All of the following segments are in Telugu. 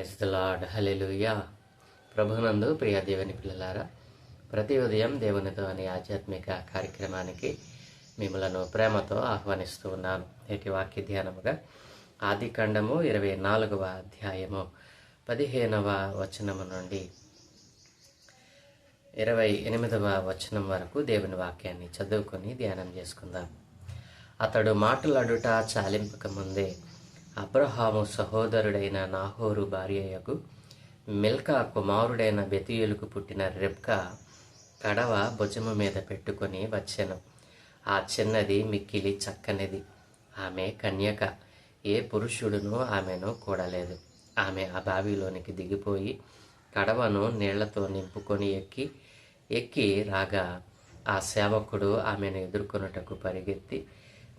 Praise the lord. హల్లెలూయా. ప్రభునందు ప్రియ దేవుని పిల్లలారా, ప్రతి ఉదయం దేవునితో అనే ఆధ్యాత్మిక కార్యక్రమానికి మిమ్మలను ప్రేమతో ఆహ్వానిస్తూ ఉన్నాను. నేటి వాక్య ధ్యానముగా ఆదికాండము 24వ అధ్యాయము 15వ వచనము నుండి 28వ వచనం వరకు దేవుని వాక్యాన్ని చదువుకొని ధ్యానం చేసుకుందాం. అతడు మాటలాడుట చాలింపక ముందే అబ్రహాము సహోదరుడైన నాహోరు భార్యయగు మిల్కా కుమారుడైన బెతూయేలుకు పుట్టిన రెబ్కా కడవ భుజము మీద పెట్టుకొని వచ్చెను. ఆ చిన్నది మిక్కిలి చక్కనిది, ఆమె కన్యక, ఏ పురుషుడును ఆమెను కూడలేదు. ఆమె ఆ బావిలోనికి దిగిపోయి కడవను నీళ్లతో నింపుకొని ఎక్కి రాగా ఆ సేవకుడు ఆమెను ఎదుర్కొనుటకు పరిగెత్తి,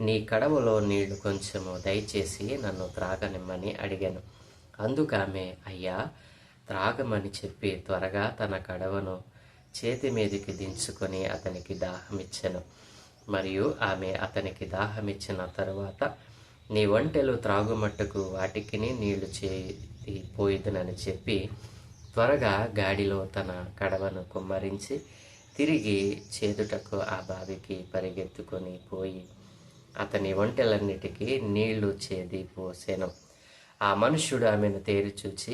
నీ కడవలో నీళ్లు కొంచెము దయచేసి నన్ను త్రాగనిమ్మని అడిగాను. అందుకామె, అయ్యా త్రాగమని చెప్పి త్వరగా తన కడవను చేతి మీదికి దించుకొని అతనికి దాహమిచ్చెను. మరియు ఆమె అతనికి దాహమిచ్చిన తరువాత, నీ ఒంటెలు త్రాగుమట్టుకు వాటికిని నీళ్లు చేతి పోయిదునని చెప్పి త్వరగా గాడిలో తన కడవను కుమ్మరించి తిరిగి చేదుటకు ఆ బావికి పరిగెత్తుకొని పోయి అతని ఒంటెలన్నిటికీ నీళ్లు చేది పోసెను. ఆ మనుష్యుడు ఆమెను తేరిచూచి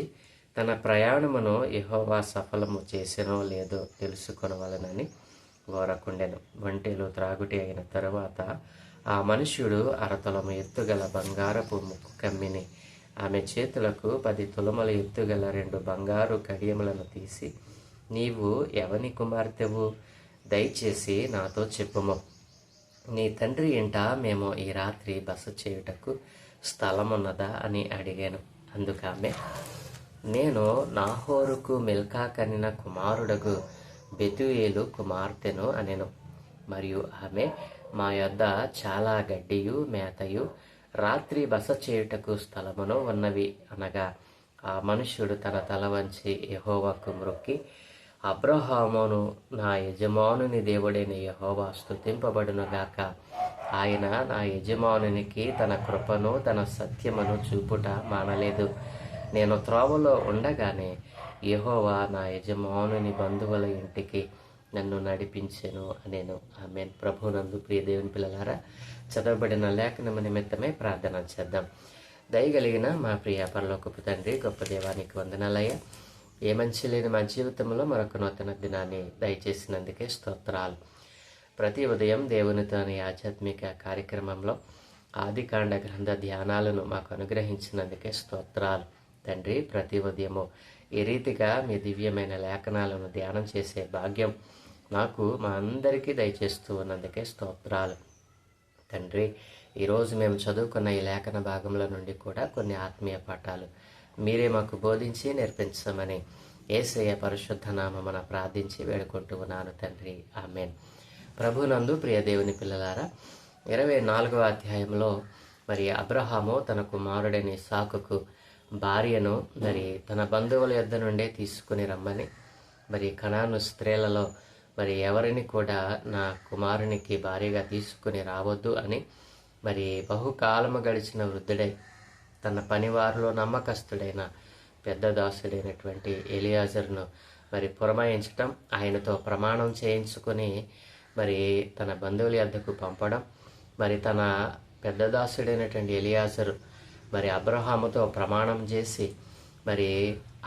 తన ప్రయాణమును యెహోవా సఫలము చేసెనో లేదో తెలుసుకొనవలనని కోరకుండెను. ఒంటెలు త్రాగుటి అయిన తరువాత ఆ మనుష్యుడు 1 తులము ఎత్తుగల బంగారపు ముక్కు కమ్మిని ఆమె చేతులకు 10 తులముల ఎత్తుగల 2 బంగారు కడియములను తీసి, నీవు ఎవని కుమార్తెవు? దయచేసి నాతో చెప్పుము. నీ తండ్రి ఇంట మేము ఈ రాత్రి బస చేయుటకు స్థలమున్నదా అని అడిగాను. అందుకామె, నేను నాహోరుకు మిల్కా కనిన కుమారుడగు బెతూయేలు కుమార్తెను అనెను. మరియు ఆమె, మా యొద్ద చాలా గడ్డియు మేతయు రాత్రి బస చేయుటకు స్థలమును ఉన్నవి అనగా, ఆ మనుష్యుడు తన తల వంచి యెహోవాకు మ్రొక్కి, అబ్రహామును నా యజమానుని దేవుడైన యెహోవా స్తుతింపబడునుగాక. ఆయన నా యజమానునికి తన కృపను తన సత్యమును చూపుట మానలేదు. నేను త్రోవలో ఉండగానే యెహోవా నా యజమానుని బంధువుల ఇంటికి నన్ను నడిపించెను అనేను. ఆమేన్. ప్రభునందు ప్రియ దేవుని పిల్లలారా, చదవబడిన లేఖనము నిమిత్తమే ప్రార్థన చేద్దాం. దయగలిగిన మా ప్రియ పరలోకపు తండ్రి, గొప్ప దేవానికి వందనాలయ్యా. ఏ మంచి లేని మా జీవితంలో మరొక నూతన దినాన్ని దయచేసినందుకే స్తోత్రాలు. ప్రతి ఉదయం దేవునితో అనే ఆధ్యాత్మిక కార్యక్రమంలో ఆదికాండ గ్రంథ ధ్యానాలను మాకు అనుగ్రహించినందుకే స్తోత్రాలు తండ్రి. ప్రతి ఉదయము ఈ రీతిగా మీ దివ్యమైన లేఖనాలను ధ్యానం చేసే భాగ్యం నాకు మా అందరికీ దయచేస్తూ ఉన్నందుకే స్తోత్రాలు తండ్రి. ఈరోజు మేము చదువుకున్న ఈ లేఖన భాగంలో నుండి కూడా కొన్ని ఆత్మీయ పాఠాలు మీరే మాకు బోధించి నేర్పించమని యేసయ్య పరిశుద్ధ నామమున ప్రార్థించి వేడుకుంటూ ఉన్నాను తండ్రి. ఆమేన్. ప్రభునందు ప్రియ దేవుని పిల్లలారా, 24వ అధ్యాయంలో మరి అబ్రహాము తన కుమారుడైన ఇస్సాకుకు భార్యను తన బంధువుల యొద్ద నుండే తీసుకుని రమ్మని, కనాను స్త్రీలలో ఎవరిని కూడా నా కుమారునికి భార్యగా తీసుకుని రావద్దు అని బహుకాలము గడిచిన వృద్ధుడై తన పనివారిలో నమ్మకస్తుడైన పెద్ద దాసుడైనటువంటి ఎలియాజరును పురమాయించటం, ఆయనతో ప్రమాణం చేయించుకొని తన బంధువుల యొద్దకు పంపడం, తన పెద్ద దాసుడైనటువంటి ఎలియాజరు అబ్రహాముతో ప్రమాణం చేసి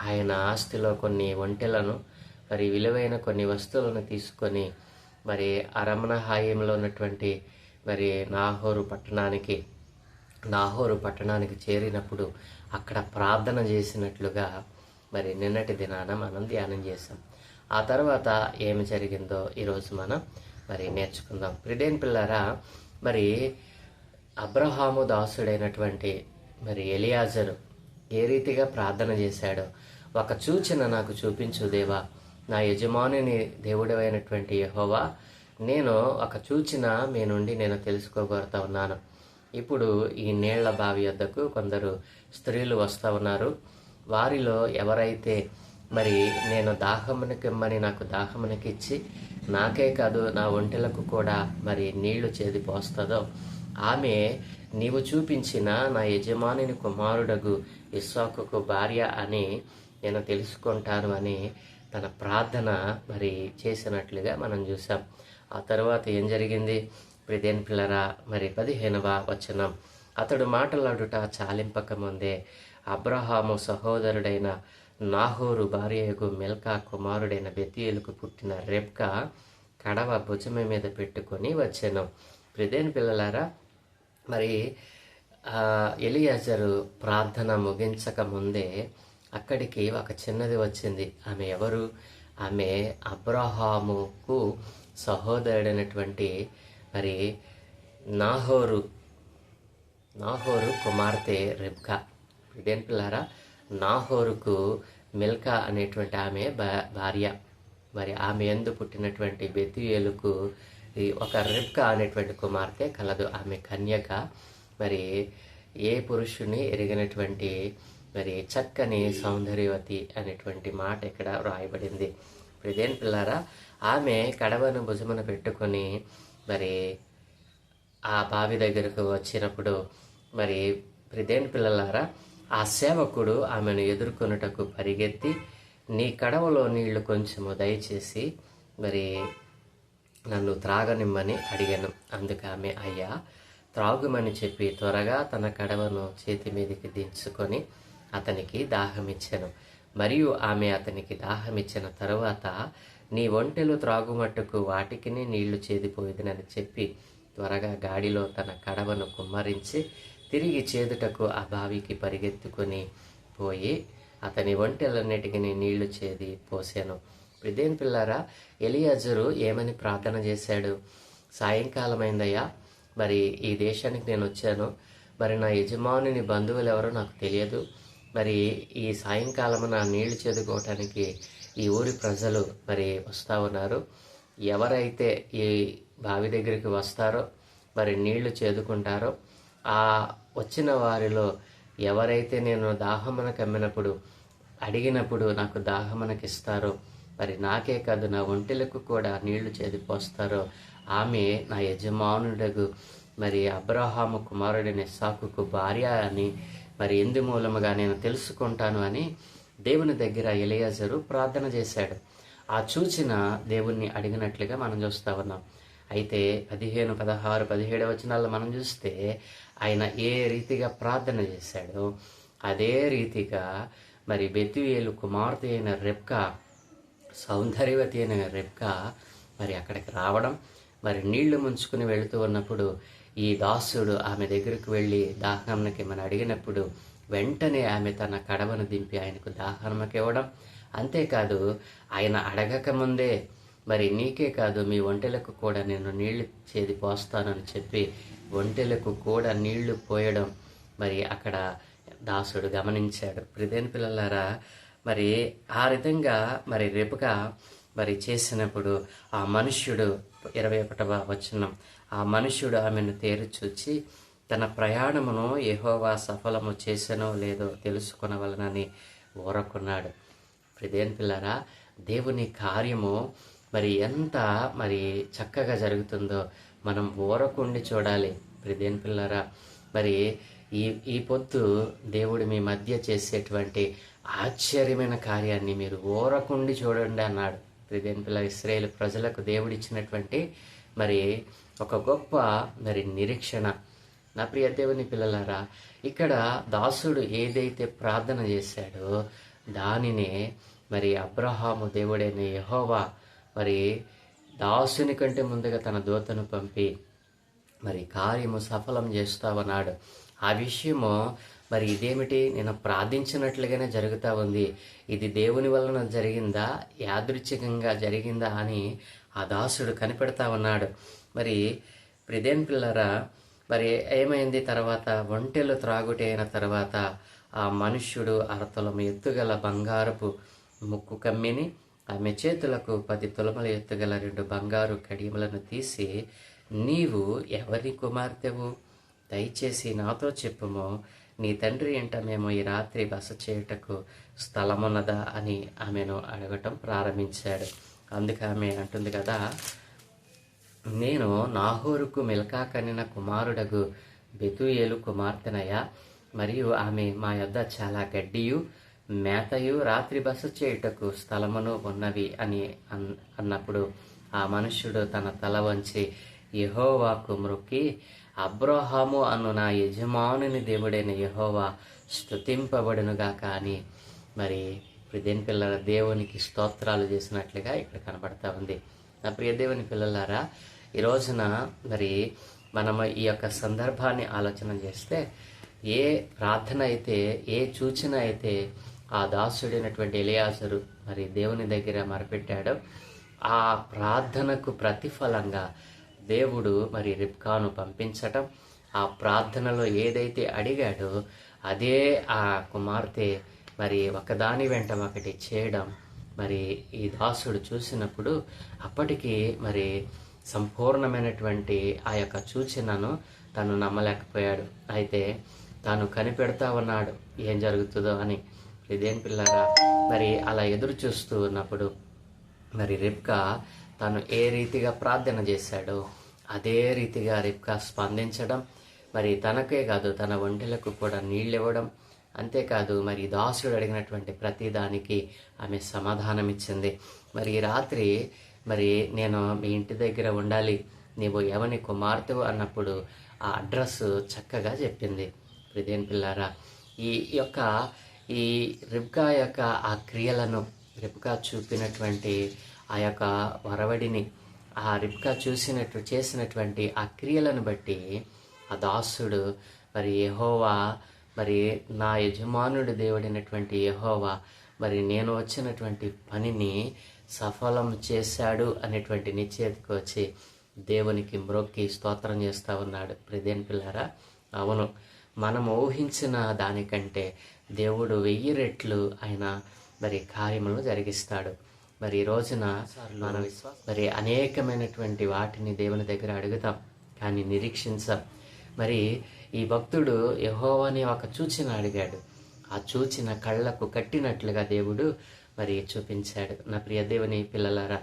ఆయన ఆస్తిలో కొన్ని ఒంటెలను విలువైన కొన్ని వస్తువులను తీసుకొని అరమన హాయంలో ఉన్నటువంటి నాహోరు పట్టణానికి చేరినప్పుడు అక్కడ ప్రార్థన చేసినట్లుగా నిన్నటి దినాన మనం ధ్యానం చేసాం. ఆ తర్వాత ఏమి జరిగిందో ఈరోజు మనం నేర్చుకుందాం. ప్రిదేన్ పిల్లారా, అబ్రహాము దాసుడైనటువంటి ఎలియాజరు ఏ రీతిగా ప్రార్థన చేశాడో, ఒక సూచన నాకు చూపించు దేవా, నా యజమానుని దేవుడు అయినటువంటి యెహోవా, నేను ఒక సూచన మీ నుండి నేను తెలుసుకోగోరుతా ఉన్నాను. ఇప్పుడు ఈ నీళ్ల బావి వద్దకు కొందరు స్త్రీలు వస్తూ ఉన్నారు. వారిలో ఎవరైతే నేను దాహమునికిమ్మని నాకు దాహమునికిచ్చి, నాకే కాదు నా ఒంటెలకు కూడా నీళ్లు చేది పోస్తుందో, ఆమె నీవు చూపించిన నా యజమానిని కుమారుడగు ఇస్సాకుకు భార్య అని నేను తెలుసుకుంటాను అని తన ప్రార్థన మరి చేసినట్లుగా మనం చూసాం. ఆ తర్వాత ఏం జరిగింది? ప్రియదేని పిల్లరా, మరి 15వ వచనం, అతడు మాటలాడుట చాలింపక ముందే అబ్రహాము సహోదరుడైన నాహోరు భార్యకు మిల్కా కుమారుడైన బెతీయేలుకు పుట్టిన రెబ్కా కడవ భుజము మీద పెట్టుకొని వచ్చాను. ప్రియదేని పిల్లలారా, మరి ఎలియాజరు ప్రార్థన ముగించక ముందే అక్కడికి ఒక చిన్నది వచ్చింది. ఆమె ఎవరు? ఆమె అబ్రహాముకు సహోదరుడైనటువంటి మరి నాహోరు కుమార్తె రెబ్కా. ఇదేం పిల్లారా, నాహోరుకు మిల్కా అనేటువంటి ఆమె భార్య. మరి ఆమె యందు పుట్టినటువంటి బెతూయేలుకు ఒక రెబ్కా అనేటువంటి కుమార్తె కలదు. ఆమె కన్యక. మరి ఏ పురుషుని ఎరిగినటువంటి మరి చక్కని సౌందర్యవతి అనేటువంటి మాట ఇక్కడ వ్రాయబడింది. ఇదేం పిల్లారా, ఆమె కడవను భుజమున పెట్టుకొని మరి ఆ బావి దగ్గరకు వచ్చినప్పుడు మరి ప్రిదేన్ పిల్లలారా, ఆ సేవకుడు ఆమెను ఎదుర్కొనుటకు పరిగెత్తి, నీ కడవలో నీళ్లు కొంచెము దయచేసి మరి నన్ను త్రాగనిమ్మని అడిగాను. అందుకు ఆమె, అయ్యా త్రాగుమని చెప్పి త్వరగా తన కడవను చేతి మీదకి దించుకొని అతనికి దాహమిచ్చాను. మరియు ఆమె అతనికి దాహమిచ్చిన తరువాత, నీ ఒంటెలు త్రాగుమట్టుకు వాటికిని నీళ్లు చేదిపోయేదని చెప్పి త్వరగా గాడిలో తన కడవను కుమ్మరించి తిరిగి చేదుటకు ఆ బావికి పరిగెత్తుకొని పోయి అతని ఒంటెలన్నిటికీ నీళ్లు చేది పోసాను. ఇదేం పిల్లారా, ఎలియాజరు ఏమని ప్రార్థన చేశాడు? సాయంకాలమైందయ్యా, మరి ఈ దేశానికి నేను వచ్చాను, మరి నా యజమానుని బంధువులు ఎవరో నాకు తెలియదు, మరి ఈ సాయంకాలం నా నీళ్లు చేదుకోవటానికి ఈ ఊరి ప్రజలు మరి వస్తూ ఉన్నారు. ఎవరైతే ఈ బావి దగ్గరికి వస్తారో మరి నీళ్లు చేదుకుంటారో ఆ వచ్చిన వారిలో ఎవరైతే నేను దాహమున కమ్మినప్పుడు అడిగినప్పుడు నాకు దాహమునకిస్తారో, మరి నాకే కాదు నా ఒంటెలకు కూడా నీళ్లు చేదిపోస్తారో ఆమె నా యజమానుడగు మరి అబ్రహాము కుమారుడైన ఇస్సాకుకు భార్య అని మరి ఎందు మూలముగా నేను తెలుసుకుంటాను అని దేవుని దగ్గర ఎలియాజరు ప్రార్థన చేశాడు. ఆ సూచన దేవుణ్ణి అడిగినట్లుగా మనం చూస్తూ ఉన్నాం. అయితే 15, 16, 17 వచనాల్లో మనం చూస్తే ఆయన ఏ రీతిగా ప్రార్థన చేశాడో అదే రీతిగా మరి బెతూయేలు కుమార్తె అయిన రెబ్కా, సౌందర్యవతి అయిన రెబ్కా మరి అక్కడికి రావడం, మరి నీళ్లు ముంచుకుని వెళుతూ ఉన్నప్పుడు ఈ దాసుడు ఆమె దగ్గరకు వెళ్ళి దాహనమ్మకి మనం అడిగినప్పుడు వెంటనే ఆమె తన కడవను దింపి ఆయనకు దాహనమ్మకి ఇవ్వడం. అంతేకాదు, ఆయన అడగక ముందే మరి నీకే కాదు మీ ఒంటెలకు కూడా నేను నీళ్లు చేది పోస్తానని చెప్పి ఒంటెలకు కూడా నీళ్లు పోయడం మరి అక్కడ దాసుడు గమనించాడు. ప్రియదేని పిల్లలారా, మరి ఆ విధంగా మరి రెబ్కా మరి చేసినప్పుడు ఆ మనుష్యుడు 21వ వచనం, ఆ మనుష్యుడు ఆమెను తేరిచూచి తన ప్రయాణమును యెహోవా సఫలము చేసెనో లేదో తెలుసుకొనవలనని ఊరకున్నాడు. ప్రియదేని పిల్లరా, దేవుని కార్యము మరి ఎంత మరి చక్కగా జరుగుతుందో మనం ఊరకుండి చూడాలి. ప్రియదేని పిల్లరా, మరి ఈ పొద్దు దేవుడు మీ మధ్య చేసేటువంటి ఆశ్చర్యమైన కార్యాన్ని మీరు ఊరకుండి చూడండి అన్నాడు. ప్రియదేని పిల్ల, ఇశ్రాయేలు ప్రజలకు దేవుడిచ్చినటువంటి మరి ఒక గొప్ప మరి నిరీక్షణ. నా ప్రియ దేవుని పిల్లలారా, ఇక్కడ దాసుడు ఏదైతే ప్రార్థన చేశాడో దానినే మరి అబ్రహాము దేవుడైన యెహోవా మరి దాసుని కంటే ముందుగా తన దూతను పంపి మరి కార్యము సఫలం చేస్తావన్నాడు. ఆ విషయము మరి ఇదేమిటి, నేను ప్రార్థించినట్లుగానే జరుగుతూ ఉంది, ఇది దేవుని వలన జరిగిందా యాదృచ్ఛికంగా జరిగిందా అని ఆ దాసుడు కనిపెడతా ఉన్నాడు. మరి ప్రియదేని పిల్లరా, మరి ఏమైంది తర్వాత? ఒంటెలు త్రాగుటి అయిన తర్వాత ఆ మనుష్యుడు అరతులము ఎత్తుగల బంగారపు ముక్కు కమ్మిని ఆమె చేతులకు 10 తులముల ఎత్తుగల 2 బంగారు కడియములను తీసి, నీవు ఎవరి కుమార్తెవు? దయచేసి నాతో చెప్పుము, నీ తండ్రి ఇంట మేము ఈ రాత్రి బస చేయుటకు స్థలమున్నదా అని ఆమెను అడగటం ప్రారంభించాడు. అందుకు ఆమె అంటుంది కదా, నేను నాహోరుకు మిల్కా కనిన కుమారుడగు బెతూయేలు కుమార్తెనయ్యా, మరియు ఆమె మా యొద్ద చాలా గడ్డియు మేతయు రాత్రి బస చేయుటకు స్థలమును ఉన్నవి అని అన్నప్పుడు ఆ మనుష్యుడు తన తల వంచి యెహోవాకు మ్రొక్కి, అబ్రహాము అను నా యజమానుని దేవుడైన యెహోవా స్తుతింపబడునుగాక అని మరి దేని పిల్లల దేవునికి స్తోత్రాలు చేసినట్లుగా ఇక్కడ కనబడతా ఉంది. నా ప్రియ దేవుని పిల్లలారా, ఈ రోజున మరి మనము ఈ యొక్క సందర్భాన్ని ఆలోచన చేస్తే, ఏ ప్రార్థన అయితే, ఏ సూచన అయితే ఆ దాసుడైనటువంటి ఎలియాజరు మరి దేవుని దగ్గర మొరపెట్టాడో, ఆ ప్రార్థనకు ప్రతిఫలంగా దేవుడు మరి రిబ్కాను పంపించటం, ఆ ప్రార్థనలో ఏదైతే అడిగాడో అదే ఆ కుమార్తె మరి ఒకదాని వెంట ఒకటి చేయడం మరి ఈ దాసుడు చూసినప్పుడు అప్పటికి మరి సంపూర్ణమైనటువంటి ఆ యొక్క సూచనను తను నమ్మలేకపోయాడు. అయితే తాను కనిపెడతా ఉన్నాడు ఏం జరుగుతుందో అని. ఇదేం పిల్లరా, మరి అలా ఎదురు చూస్తూ ఉన్నప్పుడు మరి రిబ్కా తను ఏ రీతిగా ప్రార్థన చేశాడో అదే రీతిగా రిబ్కా స్పందించడం, మరి తనకే కాదు తన ఒంటెలకు కూడా నీళ్ళు ఇవ్వడం, అంతేకాదు మరి దాసుడు అడిగినటువంటి ప్రతి దానికి ఆమె సమాధానం ఇచ్చింది. మరి ఈ రాత్రి మరి నేను మీ ఇంటి దగ్గర ఉండాలి, నీవు ఎవని కుమార్తెవు అన్నప్పుడు ఆ అడ్రస్ చక్కగా చెప్పింది. ఇదేం పిల్లారా, ఈ రిబ్కా యొక్క ఆ క్రియలను, రిబ్కా చూపినటువంటి ఆ యొక్క వరవడిని, ఆ రిబ్కా చేసినటువంటి ఆ క్రియలను బట్టి ఆ దాసుడు మరి యెహోవా, మరి నా యజమానుడి దేవుడైనటువంటి యెహోవా మరి నేను వచ్చినటువంటి పనిని సఫలం చేశాడు అనేటువంటి నిశ్చయతకు వచ్చి దేవునికి మ్రొక్కి స్తోత్రం చేస్తూ ఉన్నాడు. ప్రియదేని పిల్లారా, అవును, మనం ఊహించిన దానికంటే దేవుడు 1000 రెట్లు ఆయన మరి కార్యములను జరిగిస్తాడు. మరి ఈ రోజున మనం మరి అనేకమైనటువంటి వాటిని దేవుని దగ్గర అడుగుతాం, కానీ నిరీక్షించాం. మరి ఈ భక్తుడు యెహోవాని ఒక సూచన అడిగాడు, ఆ సూచన కళ్ళకు కట్టినట్లుగా దేవుడు మరి చూపించాడు. నా ప్రియ దేవుని పిల్లలారా,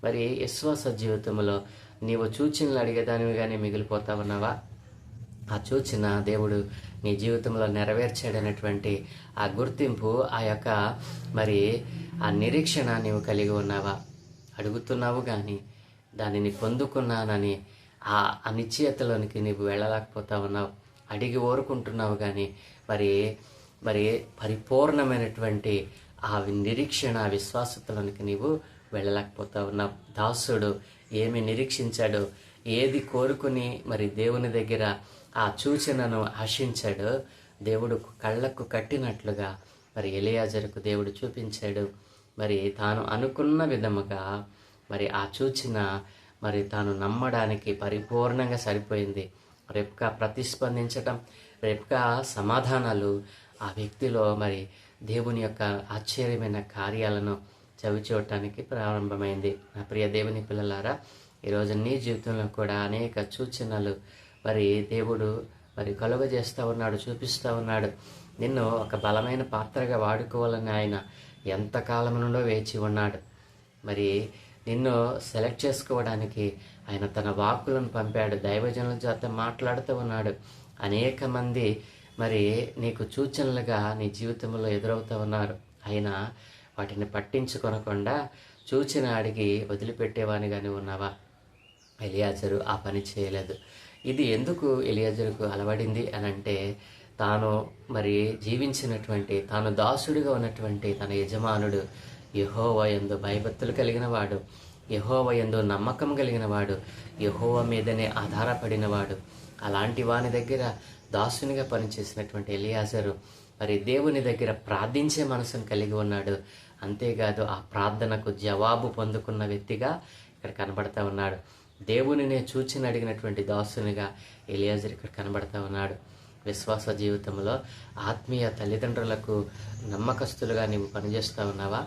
మరి విశ్వాస జీవితంలో నీవు సూచనలు అడిగేదానివిగానే మిగిలిపోతా ఉన్నావా? ఆ సూచన దేవుడు నీ జీవితంలో నెరవేర్చాడనేటువంటి ఆ గుర్తింపు, ఆ యొక్క మరి ఆ నిరీక్షణ నీవు కలిగి ఉన్నావా? అడుగుతున్నావు కానీ దానిని పొందుకున్నానని ఆ అనిశ్చయతలోనికి నీవు వెళ్ళలేకపోతా ఉన్నావు. అడిగి ఓరుకుంటున్నావు కానీ మరి పరిపూర్ణమైనటువంటి ఆ నిరీక్షణ, విశ్వాసతలోనికి నీవు వెళ్ళలేకపోతా ఉన్నావు. దాసుడు ఏమి నిరీక్షించాడో, ఏది కోరుకుని మరి దేవుని దగ్గర ఆ సూచనను ఆశించాడో దేవుడు కళ్ళకు కట్టినట్లుగా మరి ఎలియాజరుకు దేవుడు చూపించాడు. మరి తాను అనుకున్న విధముగా మరి ఆ సూచన మరి తాను నమ్మడానికి పరిపూర్ణంగా సరిపోయింది. రిబ్కా ప్రతిస్పందించటం, రిబ్కా సమాధానాలు ఆ వ్యక్తిలో మరి దేవుని యొక్క ఆశ్చర్యమైన కార్యాలను చవిచూడటానికి ప్రారంభమైంది. నా ప్రియ దేవుని పిల్లలారా, ఈరోజు నీ జీవితంలో కూడా అనేక సూచనలు మరి దేవుడు మరి కలుగజేస్తూ ఉన్నాడు, చూపిస్తూ ఉన్నాడు. నిన్ను ఒక బలమైన పాత్రగా వాడుకోవాలని ఆయన ఎంతకాలం నుండో వేచి ఉన్నాడు. మరి నిన్ను సెలెక్ట్ చేసుకోవడానికి ఆయన తన వాక్కులను పంపాడు, దైవజనుల చేత మాట్లాడుతూ ఉన్నాడు. అనేక మంది మరి నీకు సూచనలుగా నీ జీవితంలో ఎదురవుతూ ఉన్నారు. అయినా వాటిని పట్టించుకొనకుండా సూచన అడిగి వదిలిపెట్టేవానిగానే ఉన్నావా? ఎలియాజరు ఆ పని చేయలేదు. ఇది ఎందుకు ఎలియాజరుకు అలవడింది అని అంటే, తాను మరి జీవించినటువంటి, తాను దాసుడిగా ఉన్నటువంటి తన యజమానుడు యెహోవా యందు భయభక్తులు కలిగిన వాడు, యెహోవా యందు నమ్మకం కలిగిన వాడు, యెహోవా మీదనే ఆధారపడిన వాడు. అలాంటి వాని దగ్గర దాసునిగా పనిచేసినటువంటి ఎలియాజరు మరి దేవుని దగ్గర ప్రార్థించే మనసును కలిగి ఉన్నాడు. అంతేకాదు ఆ ప్రార్థనకు జవాబు పొందుకున్న వ్యక్తిగా ఇక్కడ కనబడతా ఉన్నాడు. దేవునినే సూచన అడిగినటువంటి దాసునిగా ఎలియాజరు ఇక్కడ కనబడతా ఉన్నాడు. విశ్వాస జీవితంలో ఆత్మీయ తల్లిదండ్రులకు నమ్మకస్తులుగా నీవు పనిచేస్తూ ఉన్నావా?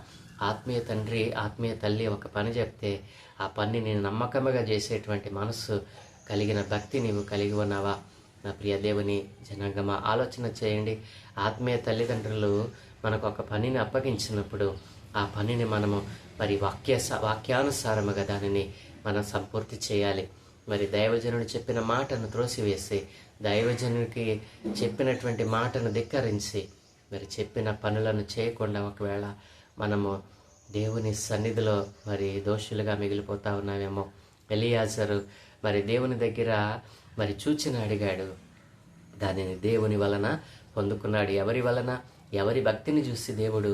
ఆత్మీయ తండ్రి, ఆత్మీయ తల్లి ఒక పని చెప్తే ఆ పని నేను నమ్మకముగా చేసేటువంటి మనస్సు కలిగిన భక్తి నీవు కలిగి ఉన్నావా? నా ప్రియ దేవుని జనాంగమా, ఆలోచన చేయండి. ఆత్మీయ తల్లిదండ్రులు మనకు ఒక పనిని అప్పగించినప్పుడు ఆ పనిని మనము మరి వాక్యానుసారముగా దానిని మనం సంపూర్తి చేయాలి. మరి దైవజనుడు చెప్పిన మాటను త్రోసివేసి, దైవజనుడికి చెప్పినటువంటి మాటను ధిక్కరించి, మరి చెప్పిన పనులను చేయకుండా ఒకవేళ మనము దేవుని సన్నిధిలో మరి దోషులుగా మిగిలిపోతా ఉన్నామేమో. ఎలియాజరు మరి దేవుని దగ్గర మరి చూచిన అడిగాడు, దానిని దేవుని వలన పొందుకున్నాడు. ఎవరి వలన? ఎవరి భక్తిని చూసి దేవుడు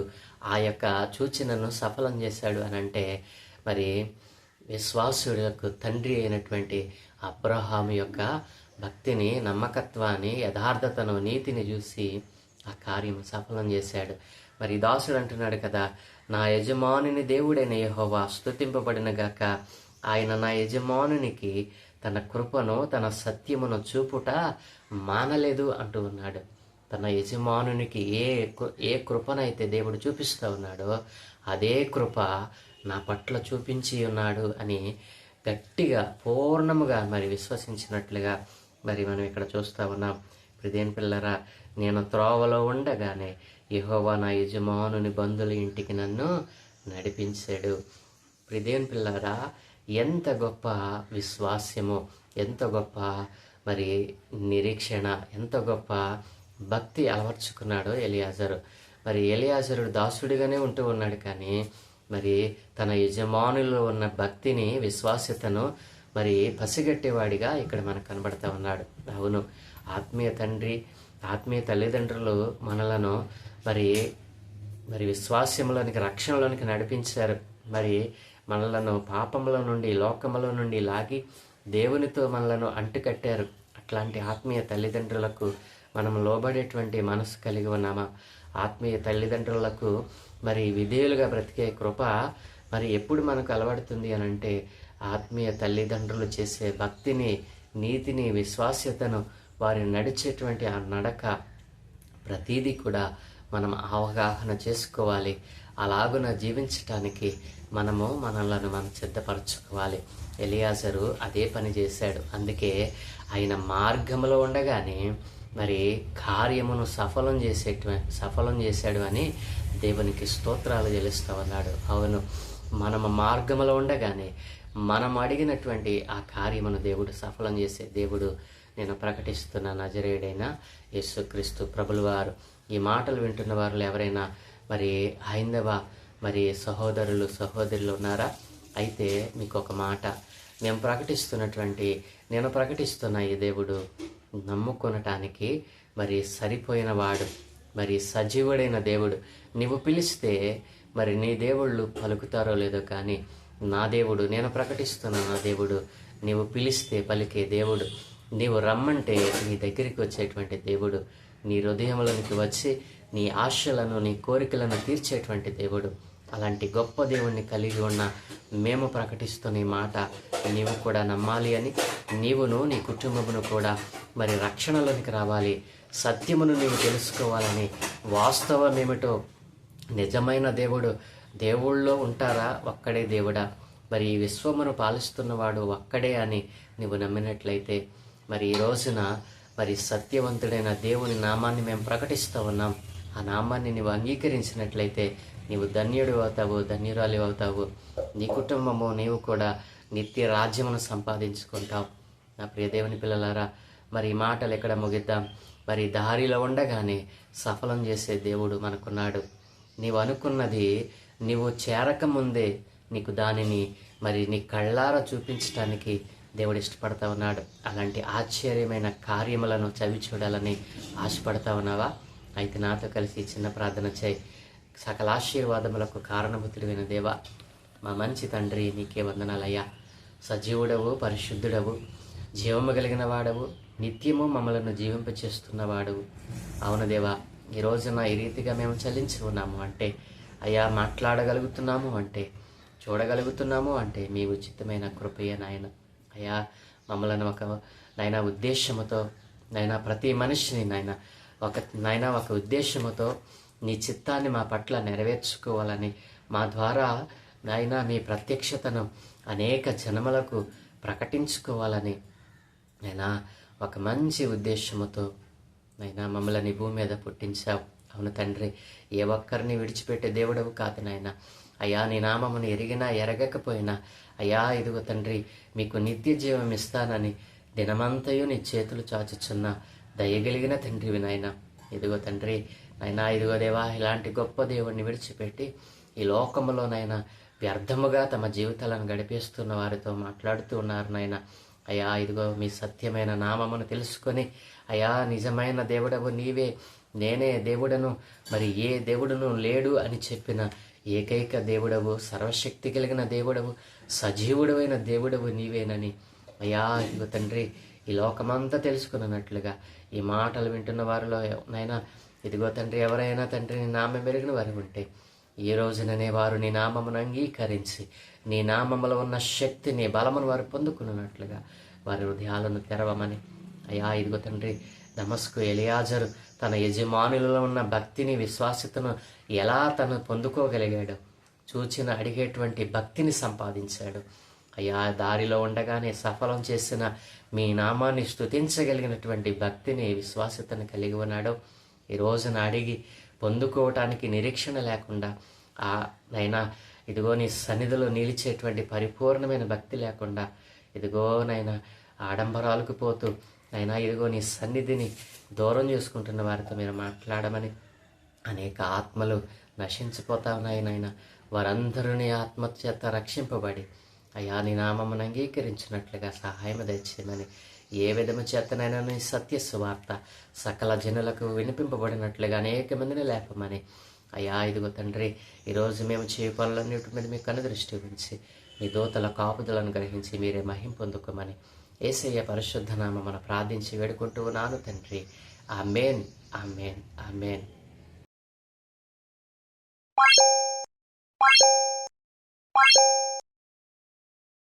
ఆ యొక్క సూచనను సఫలం చేశాడు అని అంటే, మరి విశ్వాసులకు తండ్రి అయినటువంటి అబ్రహాము యొక్క భక్తిని, నమ్మకత్వాన్ని, యథార్థతను, నీతిని చూసి ఆ కార్యం సఫలం చేశాడు. మరి దాసుడు అంటున్నాడు కదా, నా యజమానుని దేవుడైన యెహోవా స్తుతింపబడిన గాక, ఆయన నా యజమానునికి తన కృపను, తన సత్యమును చూపుట మానలేదు అంటూ ఉన్నాడు. తన యజమానునికి ఏ కృపనైతే దేవుడు చూపిస్తూ ఉన్నాడో అదే కృప నా పట్ల చూపించి ఉన్నాడు అని గట్టిగా పూర్ణముగా మరి విశ్వసించినట్లుగా మరి మనం ఇక్కడ చూస్తూ ఉన్నాం. ప్రియదేని పిల్లరా, నేను త్రోవలో ఉండగానే యెహోవా నా యజమానుని బంధువుల ఇంటికి నన్ను నడిపించాడు. ప్రియదేని పిల్లరా, ఎంత గొప్ప విశ్వాస్యము, ఎంత గొప్ప మరి నిరీక్షణ, ఎంత గొప్ప భక్తి అలవర్చుకున్నాడో ఎలియాజరు. మరి ఎలియాజరుడు దాసుడిగానే ఉంటూ ఉన్నాడు, కానీ మరి తన యజమానులో ఉన్న భక్తిని, విశ్వాస్యతను మరి పసిగట్టేవాడిగా ఇక్కడ మనకు కనబడతా ఉన్నాడు. అవును, ఆత్మీయ తండ్రి, ఆత్మీయ తల్లిదండ్రులు మనలను మరి మరి విశ్వాస్యంలోనికి, రక్షణలోనికి నడిపించారు. మరి మనలను పాపంలో నుండి, లోకములో నుండి లాగి దేవునితో మనలను అంటుకట్టారు. అట్లాంటి ఆత్మీయ తల్లిదండ్రులకు మనం లోబడేటువంటి మనసు కలిగి ఉన్నామా? ఆత్మీయ తల్లిదండ్రులకు మరి విధేయులుగా బ్రతికే కృప మరి ఎప్పుడు మనకు అలవడుతుంది అని అంటే, ఆత్మీయ తల్లిదండ్రులు చేసే భక్తిని, నీతిని, విశ్వాస్యతను, వారి నడిచేటువంటి ఆ నడక ప్రతీదీ కూడా మనం అవగాహన చేసుకోవాలి. అలాగున జీవించటానికి మనలను మనం సిద్ధపరచుకోవాలి. ఎలియాజరు అదే పని చేశాడు. అందుకే ఆయన మార్గంలో ఉండగానే మరి కార్యమును సఫలం చేశాడు అని దేవునికి స్తోత్రాలు చెల్లిస్తూ ఉన్నాడు. అవును, మనము మార్గంలో ఉండగానే మనం అడిగినటువంటి ఆ కార్యమును దేవుడు సఫలం చేసే దేవుడు. నేను ప్రకటిస్తున్న నజరేయుడైన యేసుక్రీస్తు ప్రభులు వారు. ఈ మాటలు వింటున్న వారు ఎవరైనా మరి హైందవ మరి సహోదరులు ఉన్నారా? అయితే మీకు ఒక మాట, నేను ప్రకటిస్తున్న ఈ దేవుడు నమ్ముకొనటానికి మరి సరిపోయిన వాడు, మరి సజీవుడైన దేవుడు. నీవు పిలిస్తే మరి నీ దేవుళ్ళు పలుకుతారో లేదో, కానీ నా దేవుడు, నేను ప్రకటిస్తున్న నా దేవుడు నీవు పిలిస్తే పలికే దేవుడు. నీవు రమ్మంటే నీ దగ్గరికి వచ్చేటువంటి దేవుడు. నీ హృదయంలోనికి వచ్చి నీ ఆశలను, నీ కోరికలను తీర్చేటువంటి దేవుడు. అలాంటి గొప్ప దేవుణ్ణి కలిగి ఉన్న మేము ప్రకటిస్తున్న ఈ మాట నీవు కూడా నమ్మాలి అని, నీవును నీ కుటుంబమును కూడా మరి రక్షణలోనికి రావాలి, సత్యమును నీవు తెలుసుకోవాలని, వాస్తవం ఏమిటో, నిజమైన దేవుళ్ళో ఉంటారా? ఒక్కడే దేవుడా? మరి ఈ విశ్వమును పాలిస్తున్నవాడు ఒక్కడే అని నీవు నమ్మినట్లయితే, మరి ఈ రోజున మరి సత్యవంతుడైన దేవుని నామాన్ని మేము ప్రకటిస్తూ ఉన్నాం. ఆ నామాన్ని నీవు అంగీకరించినట్లయితే నీవు ధన్యుడు అవుతావు, ధన్యురాలి అవుతావు. నీ కుటుంబము, నీవు కూడా నిత్య రాజ్యమును సంపాదించుకుంటావు. నా ప్రియ దేవుని పిల్లలారా, మరి ఈ మాటలు ఎక్కడ ముగిద్దాం. మరి దారిలో ఉండగానే సఫలం చేసే దేవుడు మనకున్నాడు. నీవు అనుకున్నది నీవు చేరకముందే నీకు దానిని మరి నీ కళ్ళారా చూపించడానికి దేవుడు ఇష్టపడతా ఉన్నాడు. అలాంటి ఆశ్చర్యమైన కార్యములను చవి చూడాలని ఆశపడతా ఉన్నావా? అయితే నాతో కలిసి చిన్న ప్రార్థన చేయి. సకల ఆశీర్వాదములకు కారణభూతుడైన దేవా, మా మంచి తండ్రి, నీకే వందనాలయ్యా. సజీవుడవు, పరిశుద్ధుడవు, జీవము కలిగిన వాడవు, నిత్యము మమ్మలను జీవింపచేస్తున్నవాడవు. అవును దేవా, ఈ రోజున ఈ రీతిగా మేము చలించి ఉన్నాము అంటే, అయ్యా మాట్లాడగలుగుతున్నాము అంటే, చూడగలుగుతున్నాము అంటే మీ ఉచితమైన కృపయే నాయన. అయ్యా మమ్మలను నాయన ఉద్దేశముతో, నాయన ప్రతి మనిషిని నాయన ఒక ఉద్దేశముతో నీ చిత్తాన్ని మా పట్ల నెరవేర్చుకోవాలని, మా ద్వారా నాయన మీ ప్రత్యక్షతను అనేక జనములకు ప్రకటించుకోవాలని నైనా ఒక మంచి ఉద్దేశముతో నైనా మమ్మల్ని భూమి మీద పుట్టించావు. అవును తండ్రి, ఏ ఒక్కరిని విడిచిపెట్టే దేవుడవు కాదు నాయన. అయ్యా, నీ నామమును ఎరిగినా ఎరగకపోయినా అయ్యా ఇదిగో తండ్రి, మీకు నిత్య జీవం ఇస్తానని దినమంతయు నీ చేతులు చాచుచున్న దయగలిగిన తండ్రివి నాయన. ఇదిగో తండ్రి నాయనా, ఇదిగో దేవా, ఇలాంటి గొప్ప దేవుడిని విడిచిపెట్టి ఈ లోకములోనైనా వ్యర్థముగా తమ జీవితాలను గడిపేస్తున్న వారితో మాట్లాడుతూ ఉన్నారు నాయన. అయ్యా ఇదిగో మీ సత్యమైన నామమును తెలుసుకొని అయ్యా నిజమైన దేవుడవు నీవే, నేనే దేవుడను, మరి ఏ దేవుడును లేడు అని చెప్పిన ఏకైక దేవుడవు, సర్వశక్తి కలిగిన దేవుడవు, సజీవుడమైన దేవుడవు నీవేనని అయ్యా ఇదిగో తండ్రి ఈ లోకమంతా తెలుసుకున్నట్లుగా ఈ మాటలు వింటున్న వారిలో నైనా ఇదిగో తండ్రి ఎవరైనా తండ్రి నీ నామం మెరిగిన వారు ఉంటే ఈ రోజుననే వారు నీ నామమును అంగీకరించి నీ నామములో ఉన్న శక్తిని బలమును వారు పొందుకున్నట్లుగా వారి హృదయాలను తెరవమని అయ్యా ఇదిగో తండ్రి, దమస్కు ఎలియాజరు తన యజమానులలో ఉన్న భక్తిని విశ్వాసతను ఎలా తను పొందుకోగలిగాడు, చూచిన అడిగేటువంటి భక్తిని సంపాదించాడు. అయ్యా దారిలో ఉండగానే సఫలం చేసిన మీ నామాన్ని స్తుతించగలిగినటువంటి భక్తిని విశ్వాసతను కలిగి ఉన్నాడు. ఈ రోజున అడిగి పొందుకోవటానికి నిరీక్షణ లేకుండా నైనా ఇదిగో నీ సన్నిధిలో నిలిచేటువంటి పరిపూర్ణమైన భక్తి లేకుండా ఇదిగో నైనా ఆడంబరాలకు పోతూ నైనా ఇదిగో నీ సన్నిధిని దూరం చేసుకుంటున్న వారితో మీరు మాట్లాడమని, అనేక ఆత్మలు నశించిపోతా ఉన్నాయి నాయన. వారందరూ నీ ఆత్మచేత రక్షింపబడి అయ్యా నీ నామమును అంగీకరించినట్లుగా సహాయం దయచేయమని, ఏ విధము చేతనైనా నీ సత్య సువార్త సకల జనులకు వినిపింపబడినట్లుగా అనేక మందిని లేపమని అయ్యా ఇదిగో తండ్రి, ఈరోజు మేము చేయ పనులన్నిటి మీద మీ కనుదృష్టి ఉంచి మీ దూతల కాపుదలను గ్రహించి మీరే మహిం పొందుకోమని యేసయ్య పరిశుద్ధ నామమున ప్రార్థించి వేడుకుంటూ ఉన్నాను తండ్రి. ఆమేన్, ఆమేన్, ఆమేన్.